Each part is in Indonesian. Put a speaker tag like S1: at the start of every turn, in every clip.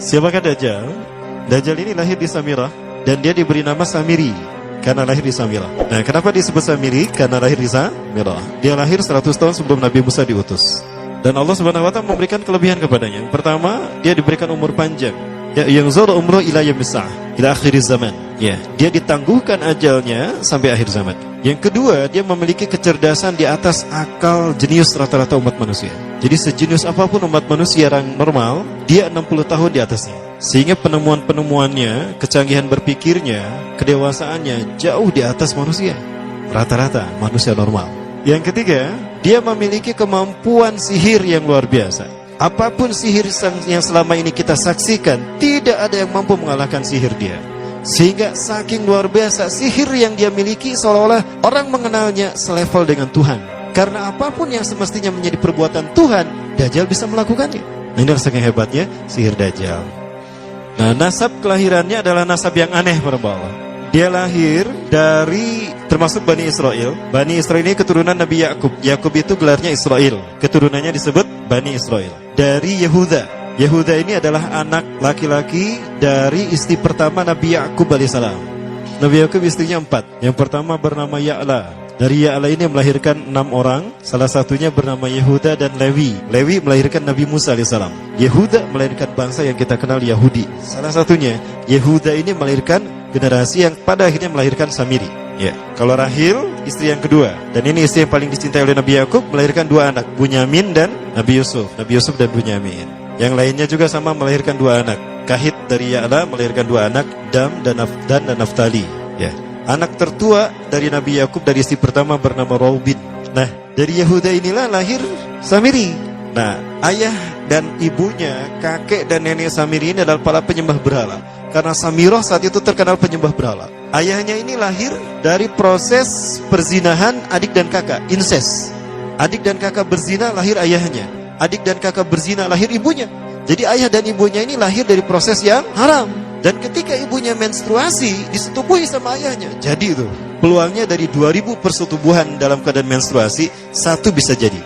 S1: Siapakah Dajjal? Dajjal ini lahir di Samirah dan dia diberi nama Samiri karena lahir di Samirah. Nah, kenapa disebut Samiri? Karena lahir di Samirah. Dia lahir 100 tahun sebelum Nabi Musa diutus. Dan Allah Subhanahu wa taala memberikan kelebihan kepadanya. Yang pertama, dia diberikan umur panjang. Ya, yang zara umruh ila yamisah, ila akhir zaman. Ya, dia ditangguhkan ajalnya sampai akhir zaman. Yang kedua, dia memiliki kecerdasan di atas akal jenius rata-rata umat manusia. Jadi sejenius apapun umat manusia yang normal, dia 60 tahun di atasnya. Sehingga penemuan-penemuannya, kecanggihan berpikirnya, kedewasaannya jauh di atas manusia. Rata-rata manusia normal. Yang ketiga, dia memiliki kemampuan sihir yang luar biasa. Apapun sihir yang selama ini kita saksikan, tidak ada yang mampu mengalahkan sihir dia. Sehingga saking luar biasa sihir yang dia miliki, seolah-olah orang mengenalnya selevel dengan Tuhan. Karena apapun yang semestinya menjadi perbuatan Tuhan, Dajjal bisa melakukannya. Nah, ini saking hebatnya sihir Dajjal. Nah, nasab kelahirannya adalah nasab yang aneh para Allah. Dia lahir dari termasuk Bani Israel. Bani Israel ini keturunan Nabi Yakub. Yakub itu gelarnya Israel. Keturunannya disebut Bani Israel. Dari Yehuda. Yehuda ini adalah anak laki-laki dari istri pertama Nabi Yakub alaihissalam. Nabi Yakub istrinya 4. Yang pertama bernama Ya'la. Dari Ya'la ini melahirkan 6 orang. Salah satunya bernama Yehuda dan Lewi. Lewi melahirkan Nabi Musa alaihissalam. Yehuda melahirkan bangsa yang kita kenal Yahudi. Salah satunya Yehuda ini melahirkan generasi yang pada akhirnya melahirkan Samiri. Ya, kalau Rahil istri yang kedua, dan ini istri yang paling dicintai oleh Nabi Yakub, melahirkan 2 anak, Bunyamin dan Nabi Yusuf. Nabi Yusuf dan Bunyamin. Yang lainnya juga sama melahirkan 2 anak. Kahit dari Ya'la melahirkan 2 anak, Dam dan Naftali. Ya. Anak tertua dari Nabi Yakub dari istri pertama bernama Raubin. Nah, dari Yehuda inilah lahir Samiri. Nah, ayah dan ibunya, kakek dan nenek Samiri ini adalah para penyembah berhala. Karena Samirah saat itu terkenal penyembah berhala. Ayahnya ini lahir dari proses perzinahan adik dan kakak, incest. Adik dan kakak berzina, lahir ayahnya. Adik dan kakak berzina, lahir ibunya. Jadi ayah dan ibunya ini lahir dari proses yang haram. Dan ketika ibunya menstruasi, disetubuhi sama ayahnya. Jadi itu, peluangnya dari 2000 persetubuhan dalam keadaan menstruasi, 1 bisa jadi.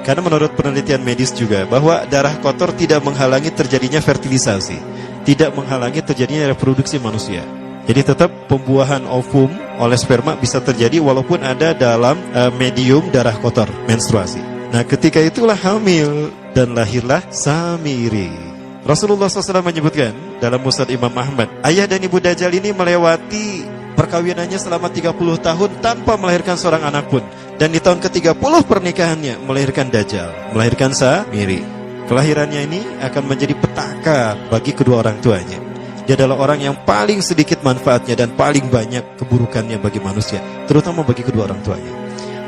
S1: Karena menurut penelitian medis juga, bahwa darah kotor tidak menghalangi terjadinya fertilisasi. Tidak menghalangi terjadinya reproduksi manusia. Jadi tetap pembuahan ovum oleh sperma bisa terjadi walaupun ada dalam medium darah kotor, menstruasi. Nah, ketika itulah hamil dan lahirlah Samiri. Rasulullah SAW menyebutkan dalam Musnad Imam Ahmad, ayah dan ibu Dajjal ini melewati perkawinannya selama 30 tahun tanpa melahirkan seorang anak pun. Dan di tahun ke-30 pernikahannya melahirkan Dajjal, melahirkan Samiri. Kelahirannya ini akan menjadi petaka bagi kedua orang tuanya. Dia adalah orang yang paling sedikit manfaatnya dan paling banyak keburukannya bagi manusia, terutama bagi kedua orang tuanya.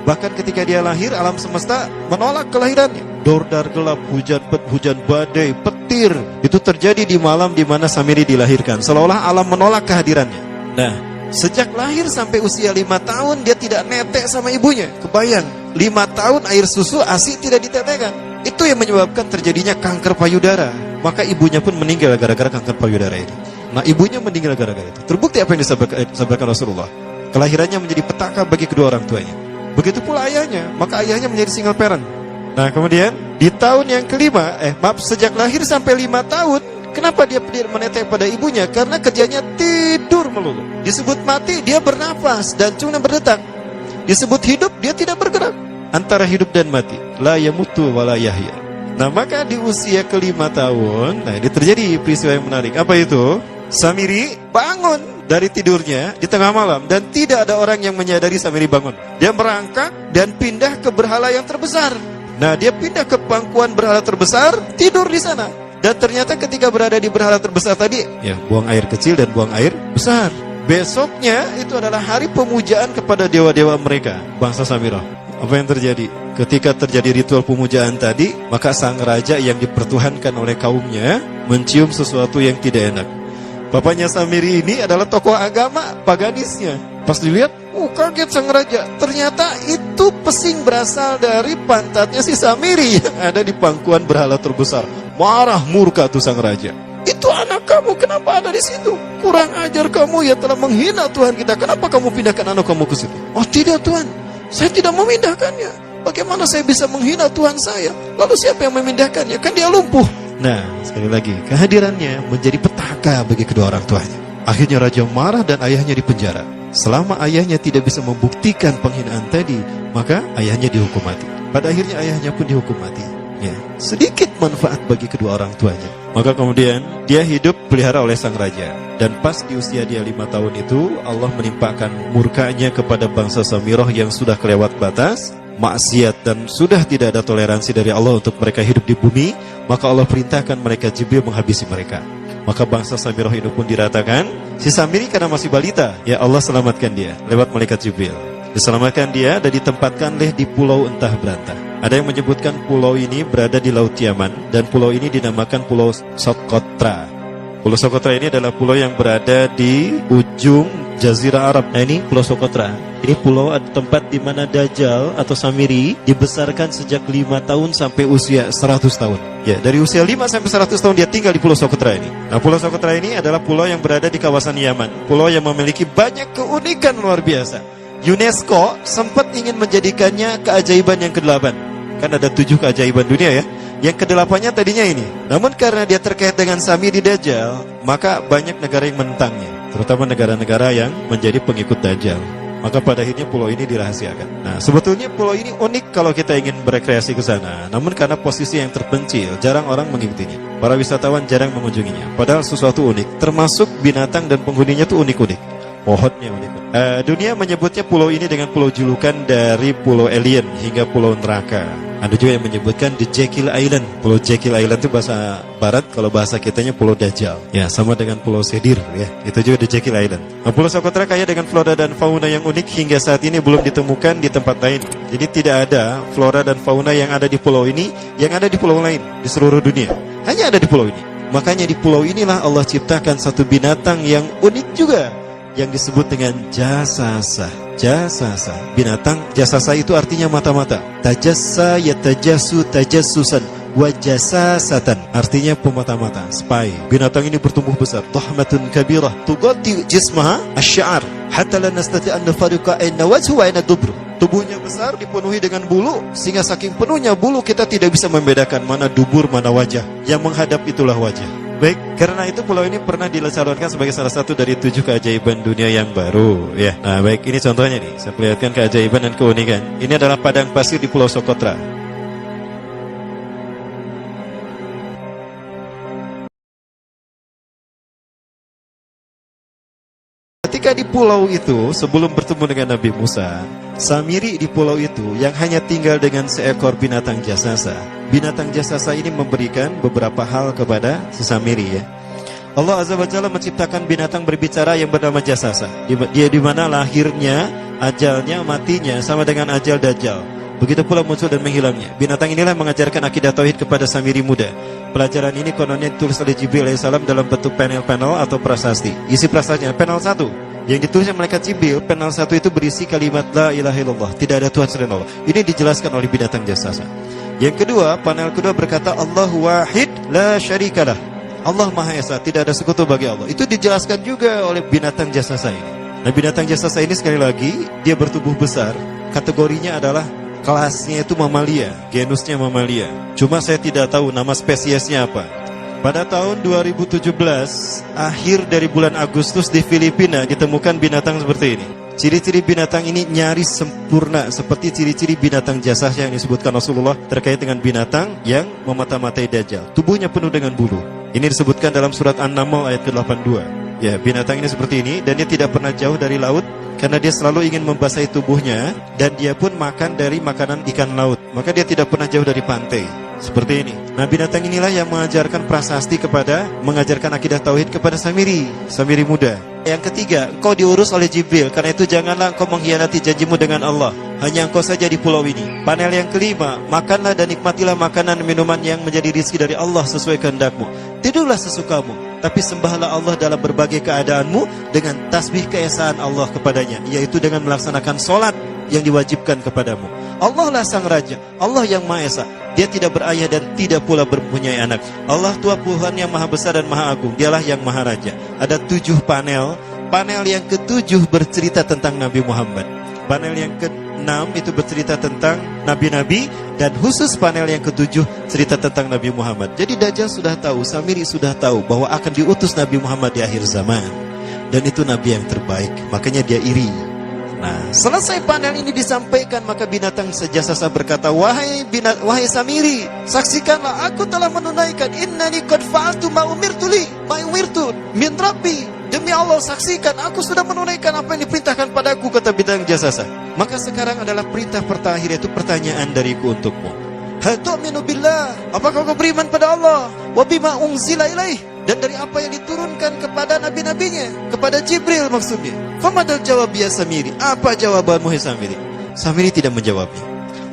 S1: Bahkan ketika dia lahir, alam semesta menolak kelahirannya. Dordar gelap, hujan badai, petir, itu terjadi di malam di mana Samiri dilahirkan. Seolah-olah alam menolak kehadirannya. Nah, sejak lahir sampai usia 5 tahun dia tidak netek sama ibunya. Kebayang, 5 tahun air susu ASI tidak ditetekkan. Itu yang menyebabkan terjadinya kanker payudara. Maka ibunya pun meninggal gara-gara kanker payudara ini. Nah, ibunya meninggal gara-gara itu. Terbukti apa yang disampaikan Rasulullah. Kelahirannya menjadi petaka bagi kedua orang tuanya. Begitu pula ayahnya, maka ayahnya menjadi single parent. Nah, kemudian di tahun yang kelima, sejak lahir sampai 5 tahun, kenapa dia menetek pada ibunya? Karena kerjanya tidur melulu. Disebut mati, dia bernafas dan cuma berdetak. Disebut hidup, dia tidak bergerak. Antara hidup dan mati, la yamutu wa la yahya. Nah, maka di usia ke-5 tahun, nah ini terjadi peristiwa yang menarik. Apa itu? Samiri bangun dari tidurnya di tengah malam dan tidak ada orang yang menyadari Samiri bangun. Dia merangkak dan pindah ke berhala yang terbesar. Nah, dia pindah ke pangkuan berhala terbesar, tidur di sana. Dan ternyata ketika berada di berhala terbesar tadi, ya, buang air kecil dan buang air besar. Besoknya itu adalah hari pemujaan kepada dewa-dewa mereka, bangsa Samirah. Apa yang terjadi? Ketika terjadi ritual pemujaan tadi, maka sang raja yang dipertuhankan oleh kaumnya mencium sesuatu yang tidak enak. Bapaknya Samiri ini adalah tokoh agama paganisnya. Pas dilihat, kaget sang raja. Ternyata itu pesing berasal dari pantatnya si Samiri yang ada di pangkuan berhala terbesar. Marah murka tuh sang raja. Itu anak kamu, kenapa ada di situ? Kurang ajar kamu, ya telah menghina Tuhan kita. Kenapa kamu pindahkan anak kamu ke situ? Oh tidak Tuhan, saya tidak memindahkannya. Bagaimana saya bisa menghina Tuhan saya? Lalu siapa yang memindahkannya? Kan dia lumpuh. Nah, sekali lagi, kehadirannya menjadi petaka bagi kedua orang tuanya. Akhirnya raja marah dan ayahnya dipenjara. Selama ayahnya tidak bisa membuktikan penghinaan tadi, maka ayahnya dihukum mati. Pada akhirnya ayahnya pun dihukum mati. Ya, sedikit manfaat bagi kedua orang tuanya. Maka kemudian dia hidup pelihara oleh sang raja. Dan pas di usia dia 5 tahun itu, Allah menimpakan murkanya kepada bangsa Samirah yang sudah kelewat batas, maksiat, dan sudah tidak ada toleransi dari Allah untuk mereka hidup di bumi. Maka Allah perintahkan mereka Jibril menghabisi mereka. Maka bangsa Samirah itu pun diratakan. Si Samiri karena masih balita, ya Allah selamatkan dia lewat malaikat Jibril. Diselamatkan dia dan ditempatkan di pulau entah berantah. Ada yang menyebutkan pulau ini berada di Laut Yaman, dan pulau ini dinamakan Pulau Socotra. Pulau Socotra ini adalah pulau yang berada di ujung Jazirah Arab. Nah, ini Pulau Socotra. Ini pulau tempat di mana Dajjal atau Samiri dibesarkan sejak 5 tahun sampai usia 100 tahun. Ya, dari usia 5 sampai 100 tahun dia tinggal di Pulau Socotra ini. Nah, Pulau Socotra ini adalah pulau yang berada di kawasan Yaman. Pulau yang memiliki banyak keunikan luar biasa. UNESCO sempat ingin menjadikannya keajaiban yang ke-8. Kan ada 7 keajaiban dunia ya. Yang ke-8-nya tadinya ini. Namun karena dia terkait dengan Samiri Dajjal, maka banyak negara yang menentangnya, terutama negara-negara yang menjadi pengikut Dajjal. Maka pada akhirnya pulau ini dirahasiakan. Nah, sebetulnya pulau ini unik kalau kita ingin berekreasi ke sana. Namun karena posisi yang terpencil, jarang orang mengikutinya. Para wisatawan jarang mengunjunginya. Padahal sesuatu unik, termasuk binatang dan penghuninya tuh unik-unik. Pohonnya unik. Dunia menyebutnya pulau ini dengan pulau julukan dari pulau alien hingga pulau neraka. Ada juga yang menyebutkan The Jekyll Island. Pulau Jekyll Island itu bahasa barat, kalau bahasa kitanya Pulau Dajjal. Ya, sama dengan Pulau Sedir ya. Itu juga The Jekyll Island. Nah, Pulau Socotra kaya dengan flora dan fauna yang unik hingga saat ini belum ditemukan di tempat lain. Jadi tidak ada flora dan fauna yang ada di pulau ini yang ada di pulau lain di seluruh dunia. Hanya ada di pulau ini. Makanya di pulau inilah Allah ciptakan satu binatang yang unik juga, yang disebut dengan jasasa. Jasasa, binatang jasasa itu artinya mata-mata. Tajassa yatajassu tajassusan wa jasasatan, artinya pemata-mata, spy. Binatang ini bertumbuh besar, tahmatun kabirah tughatti jismaha asy-sya'r hatta la nastati' an nafariqa ayna wajhu wa ayna dubru. Tubuhnya besar, dipenuhi dengan bulu, sehingga saking penuhnya bulu kita tidak bisa membedakan mana dubur mana wajah. Yang menghadap itulah wajah. Baik, karena itu pulau ini pernah dilesalurkan sebagai salah satu dari 7 keajaiban dunia yang baru ya. Nah baik, ini contohnya nih, saya perlihatkan keajaiban dan keunikan. Ini adalah padang pasir di Pulau Socotra. Ketika di pulau itu, sebelum bertemu dengan Nabi Musa, Samiri di pulau itu yang hanya tinggal dengan seekor binatang jasasa. Binatang jasasa ini memberikan beberapa hal kepada si Samiri ya. Allah Azza wa Jalla menciptakan binatang berbicara yang bernama jasasa. Dia di mana lahirnya, ajalnya, matinya sama dengan ajal Dajjal. Begitu pula muncul dan menghilangnya. Binatang inilah mengajarkan akidah tauhid kepada Samiri muda. Pelajaran ini kononnya ditulis oleh Jibril alaihissalam dalam bentuk panel-panel atau prasasti. Isi prasasti panel 1 yang ditulisnya malaikat Jibril, panel 1 itu berisi kalimat la ilaha illallah, tidak ada Tuhan selain Allah. Ini dijelaskan oleh binatang jasasa. Yang kedua, panel kedua berkata Allahu wahid la syarikalah. Allah Maha Esa, tidak ada sekutu bagi Allah. Itu dijelaskan juga oleh binatang jasasa ini. Nah, binatang jasasa ini sekali lagi dia bertubuh besar. Kategorinya adalah kelasnya itu mamalia, genusnya mamalia. Cuma saya tidak tahu nama spesiesnya apa. Pada tahun 2017, akhir dari bulan Agustus di Filipina ditemukan binatang seperti ini. Ciri-ciri binatang ini nyaris sempurna seperti ciri-ciri binatang jasasa yang disebutkan Rasulullah terkait dengan binatang yang memata-matai Dajjal. Tubuhnya penuh dengan bulu. Ini disebutkan dalam surat An-Naml ayat ke-82. Ya, binatang ini seperti ini dan dia tidak pernah jauh dari laut karena dia selalu ingin membasahi tubuhnya dan dia pun makan dari makanan ikan laut. Maka dia tidak pernah jauh dari pantai. Seperti ini. Nah, binatang inilah yang mengajarkan prasasti mengajarkan akidah tauhid kepada Samiri muda. Yang ketiga, engkau diurus oleh Jibril, karena itu janganlah engkau mengkhianati janjimu dengan Allah. Hanya engkau saja di pulau ini. Panel yang kelima, makanlah dan nikmatilah makanan dan minuman yang menjadi rezeki dari Allah sesuai kehendakmu. Tidurlah sesukamu, tapi sembahlah Allah dalam berbagai keadaanmu dengan tasbih keesaan Allah kepadanya, yaitu dengan melaksanakan solat yang diwajibkan kepadamu. Allah lah sang raja, Allah yang Maha Esa. Dia tidak berayah dan tidak pula mempunyai anak. Allah Tuhan Tuhan yang maha besar dan maha agung. Dialah yang maha raja. Ada 7 panel. Panel yang ke-7 bercerita tentang Nabi Muhammad. Panel yang 6 itu bercerita tentang nabi-nabi, dan khusus panel yang ke-7 cerita tentang Nabi Muhammad. Jadi Dajjal sudah tahu, Samiri sudah tahu bahwa akan diutus Nabi Muhammad di akhir zaman, dan itu nabi yang terbaik, makanya dia iri. Nah, selesai panel ini disampaikan, maka binatang sejasasa berkata, wahai Samiri, saksikanlah aku telah menunaikan, innani qad fa'altu ma umirtu min rabbi. Demi Allah, saksikan, aku sudah menunaikan apa yang diperintahkan padaku, kata bintang jasasa. Maka sekarang adalah perintah terakhir, yaitu pertanyaan dariku untukmu. Hal tu'minu billah, apakah kau beriman pada Allah? Wa bima unzila ilaih, dan dari apa yang diturunkan kepada nabi-nabinya, kepada Jibril maksudnya. Famadal jawab ya Samiri, apa jawabanmu hai Samiri? Samiri tidak menjawabnya.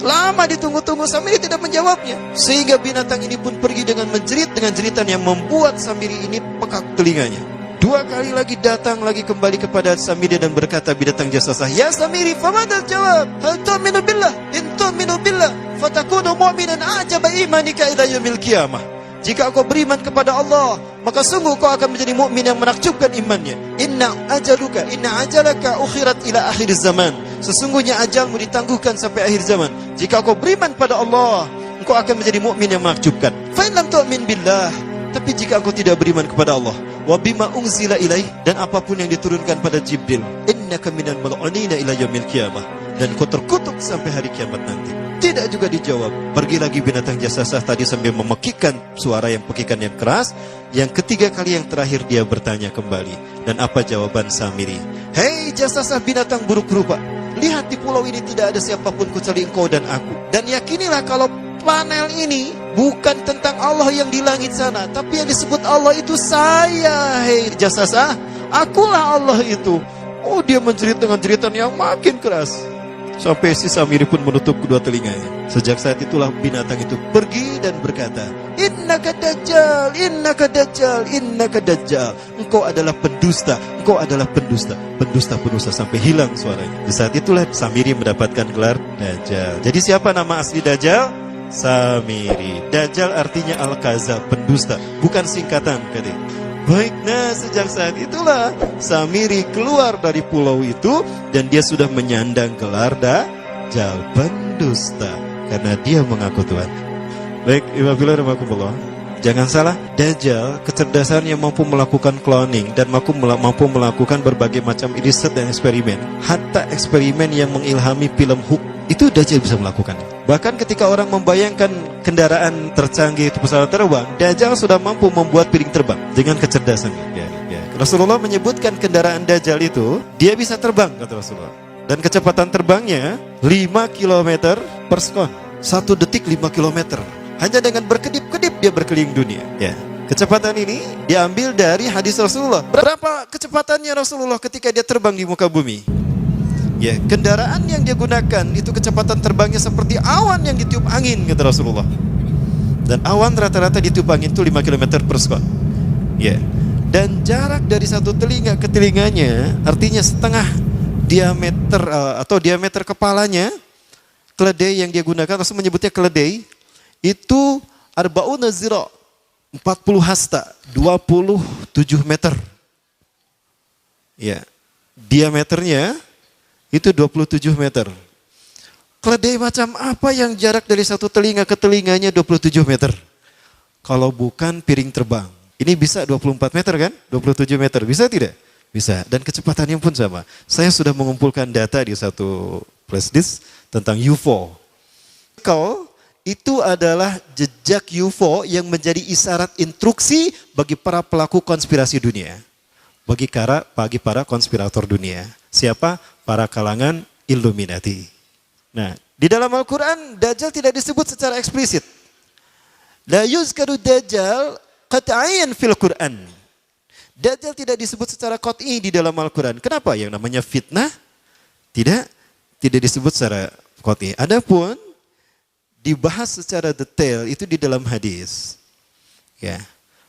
S1: Lama ditunggu-tunggu, Samiri tidak menjawabnya, sehingga binatang ini pun pergi dengan menjerit dengan jeritan yang membuat Samiri ini pekak telinganya. 2 kali lagi datang lagi kembali kepada Samiri dan berkata binatang jasasa, ya Samiri, famadal jawab? Hal tu'minu billah, in tu'minu billah fatakunu mu'minan a'jaba imanika ila yaumil qiyamah. Jika kau beriman kepada Allah, maka sungguh kau akan menjadi mukmin yang menakjubkan imannya. Inna ajalaka ukhirat ila akhir zaman. Sesungguhnya ajalmu ditangguhkan sampai akhir zaman. Jika kau beriman pada Allah, engkau akan menjadi mukmin yang menakjubkan. Fa in lam tu'min billah, tapi jika engkau tidak beriman kepada Allah, wa bima unzila ilaih, dan apapun yang diturunkan pada Jibril, innaka minal mal'unina ila yaumil qiyamah, dan kau terkutuk sampai hari kiamat nanti. Tidak juga dijawab. Pergi lagi binatang jasasa tadi sambil memekikkan suara yang pekikan yang keras. Yang ketiga kali yang terakhir dia bertanya kembali. Dan apa jawaban Samiri? Hei jasasa binatang buruk rupa, lihat di pulau ini tidak ada siapapun kecuali engkau dan aku. Dan yakinilah kalau panel ini bukan tentang Allah yang di langit sana, tapi yang disebut Allah itu saya. Hei jasasa, akulah Allah itu. Oh, dia menjerit dengan jeritan yang makin keras, sampai si Samiri pun menutup kedua telinganya. Sejak saat itulah binatang itu pergi dan berkata, innaka dajjal, innaka dajjal, innaka dajjal. Engkau adalah pendusta, engkau adalah pendusta, pendusta sampai hilang suaranya. Di saat itulah Samiri mendapatkan gelar Dajjal. Jadi siapa nama asli Dajjal? Samiri. Dajjal artinya Al-Kazab, pendusta, bukan singkatan katanya. Baik, nah sejak saat itulah Samiri keluar dari pulau itu, dan dia sudah menyandang gelar Dajjal, pendusta, karena dia mengaku Tuhan. Baik, Iwabillah rahmatullah. Jangan salah, Dajjal kecerdasannya mampu melakukan cloning dan mampu melakukan berbagai macam riset dan eksperimen. Hatta eksperimen yang mengilhami film Hook itu Dajjal bisa melakukan. Bahkan ketika orang membayangkan kendaraan tercanggih itu pesawat terbang, Dajjal sudah mampu membuat piring terbang dengan kecerdasannya. Rasulullah menyebutkan kendaraan Dajjal itu dia bisa terbang, kata Rasulullah. Dan kecepatan terbangnya 5 km per sekon. 1 detik 5 km. Hanya dengan berkedip-kedip dia berkeliling dunia. Kecepatan ini diambil dari hadis Rasulullah. Berapa kecepatannya Rasulullah ketika dia terbang di muka bumi? Kendaraan yang dia gunakan itu kecepatan terbangnya seperti awan yang ditiup angin, kata Rasulullah. Dan awan rata-rata ditiup angin itu 5 km per sekon. Dan jarak dari satu telinga ke telinganya, artinya setengah diameter atau diameter kepalanya, keledai yang dia gunakan, Rasul menyebutnya keledai, itu arba'una zira, 40 hasta, 27 meter. Diameternya itu 27 meter. Keledai macam apa yang jarak dari satu telinga ke telinganya 27 meter? Kalau bukan piring terbang. Ini bisa 24 meter kan? 27 meter, bisa tidak? Bisa, dan kecepatannya pun sama. Saya sudah mengumpulkan data di satu flash disk tentang UFO. Itu adalah jejak UFO yang menjadi isyarat instruksi bagi para pelaku konspirasi dunia. Bagi para konspirator dunia. Siapa? Para kalangan Illuminati. Nah, di dalam Al-Quran, Dajjal tidak disebut secara eksplisit. La yuzkaru Dajjal qat'ayan fil Quran. Dajjal tidak disebut secara qat'i di dalam Al-Quran. Kenapa? Yang namanya fitnah tidak disebut secara qat'i. Adapun dibahas secara detail itu di dalam hadis.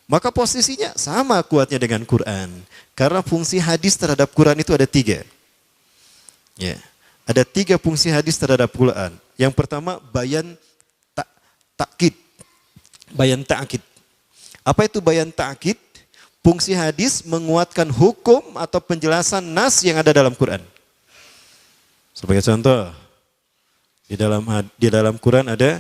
S1: Maka posisinya sama kuatnya dengan Quran. Karena fungsi hadis terhadap Quran itu ada 3. Ada 3 fungsi hadis terhadap Quran. Yang pertama, bayan ta'kid. Bayan ta'kid. Apa itu bayan ta'kid? Fungsi hadis menguatkan hukum atau penjelasan nas yang ada dalam Quran. Sebagai contoh, Di dalam Quran ada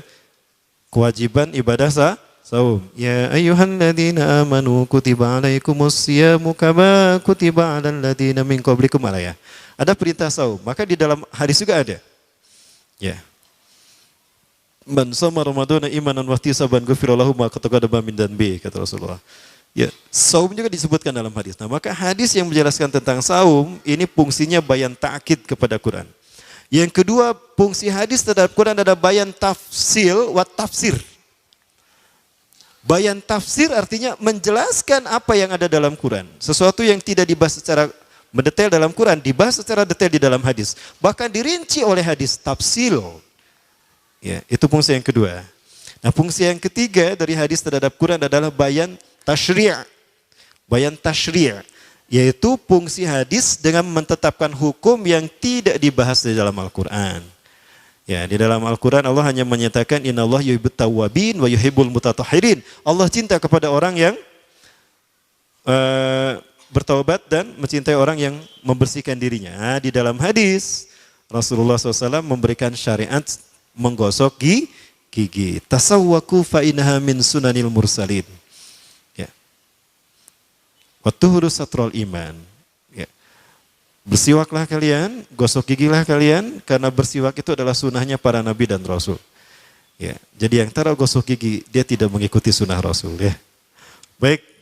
S1: kewajiban ibadah saum. Ya ayyuhalladzina amanu kutiba alaikumusyamu kama kutiba alal ladzina min qablikum ya. Ada perintah saum, maka di dalam hadis juga ada. Ya. Man shoma ramadhana imanan wa ihtisaban ghufira lahu ma taqaddama min dhanbi, kata Rasulullah. Ya, saum juga disebutkan dalam hadis. Nah, maka hadis yang menjelaskan tentang saum ini fungsinya bayan ta'kid kepada Quran. Yang kedua, fungsi hadis terhadap Quran ada bayan tafsil wa tafsir. Bayan tafsir artinya menjelaskan apa yang ada dalam Quran. Sesuatu yang tidak dibahas secara mendetail dalam Quran, dibahas secara detail di dalam hadis. Bahkan dirinci oleh hadis, tafsil. Ya, itu fungsi yang kedua. Nah, fungsi yang ketiga dari hadis terhadap Quran adalah bayan tasyri'. Bayan tasyri', yaitu fungsi hadis dengan menetapkan hukum yang tidak dibahas di dalam Al-Quran. Ya, di dalam Al-Quran Allah hanya menyatakan innallaha yuhibbut tawwabin wa yuhibbul mutatahhirin. Allah cinta kepada orang yang bertaubat dan mencintai orang yang membersihkan dirinya. Nah, di dalam hadis Rasulullah SAW memberikan syariat menggosok gigi. Tasawwaku fa innaha min sunanil mursalin. Ya. Wa tuhuru satrul iman. Ya. Bersiwaklah kalian, gosok gigilah kalian, karena bersiwak itu adalah sunahnya para nabi dan rasul. Ya. Jadi yang taruh gosok gigi, dia tidak mengikuti sunah Rasul. Ya. Baik.